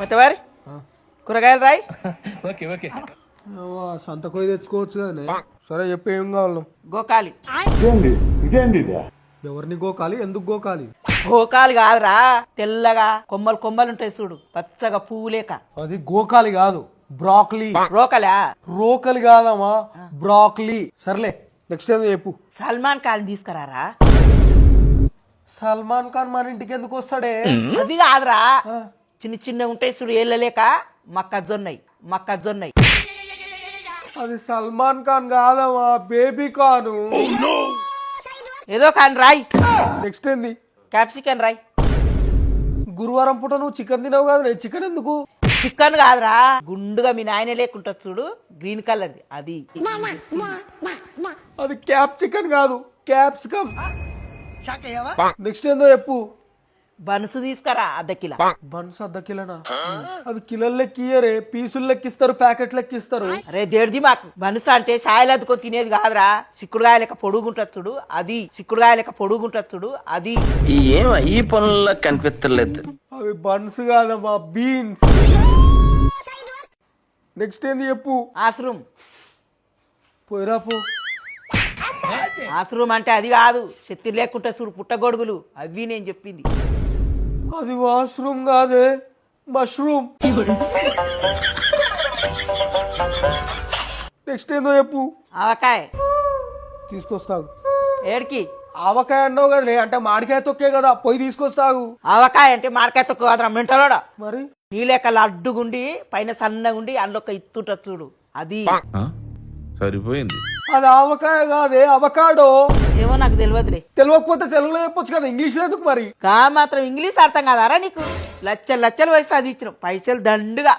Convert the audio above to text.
మొత్తవారి కూరగాయలు రాయి. Okay okay సంత కొయ్యి తెచ్చుకోవచ్చు కదనే. సరే చెప్పు ఏం కావాలి. గోకాలి. ఎవరిని గోకాలి, ఎందుకు గోకాలి? గోకాలి కాదురా, తెల్లగా కొమ్మలు కొమ్మలు ఉంటాయి చూడు, పచ్చగా పువ్వు లేక. అది గోకాలి కాదు, బ్రాక్లీ. రోకలా? రోకలి కాదమ్మా, బ్రాక్లీ. సర్లే నెక్స్ట్ ఏదో చెప్పు. సల్మాన్ ఖాన్ తీసుకురారా. సల్మాన్ ఖాన్ మన ఇంటికి ఎందుకు వస్తాడే? అది కాదురా, చిన్న చిన్న ఉంటాయి చూడు ఏళ్ళలేక, మొక్కజొన్నయి. అది సల్మాన్ ఖాన్ కాదమ్మా, బేబీ ఖాను. ఏదో కానీ రాయ్. నెక్స్ట్ ఏంది? క్యాప్సికన్ రాయ్. గురువారం పూట నువ్వు చికెన్ తినవు కదా, నేను చికెన్ ఎందుకు? చికెన్ కాదురా, గుండుగా మీ నాయన లేకుంటది చూడు, గ్రీన్ కలర్ది అది. అది క్యాప్ చికెన్ కాదు, క్యాప్సికమ్. నెక్స్ట్ ఏందో చెప్పు. బనుసు తీసుకురా అర్ధ కిలో. బన్స్ అర్ధ కిలోనా? అవి కిలోలు లెక్కియరే, పీసులు లెక్కిస్తారు, ప్యాకెట్ లెక్కిస్తారు. అరే దేడిది మాకు బనుసు అంటే ఛాయలు అద్దుకొని తినేది కాదురా, చిక్కుడుగాయ లెక్క పొడుగుంటది చూడు అది. ఈ పనుల్లో కనిపించలేదు. అవి బన్స్ కాదమ్మా, బీన్స్. నెక్స్ట్ ఏంది చెప్పు. ఆశ్రూమ్. పోయిరా పో. ఆశ్రూమ్ అంటే అది కాదు, శక్తి లేకుంటే చూడు పుట్టగొడుగులు, అవి నేను చెప్పింది. అది వాష్రూమ్ కాదే, మష్రూమ్. నెక్స్ట్ ఏందో చెప్పు. ఆవకాయ తీసుకొస్తావు. ఏడికి? ఆవకాయ అన్నావు కదా, అంటే మామిడికాయ తొక్కే కదా, పోయి తీసుకొస్తావు. ఆవకాయ అంటే మార్కాయ తొక్క కాదురా మెంటలోడా. మరి నీ లెక్క లడ్డుగుండి పైన సన్నగుండి అందులో ఒక ఇత్తుంటది చూడు, అది. సరిపోయింది. అది ఆవకాయ కాదే, అవకాడో. ఏమో నాకు తెలియదులే. తెలియకపోతే తెలుగులో చెప్పొచ్చు కదా, ఇంగ్లీష్ లో ఎందుకు మరి? కా మాత్రం ఇంగ్లీష్ అర్థం కాదారా నీకు? లచ్చలు లచ్చలు వయసు అది ఇచ్చిన పైసలు దండుగా.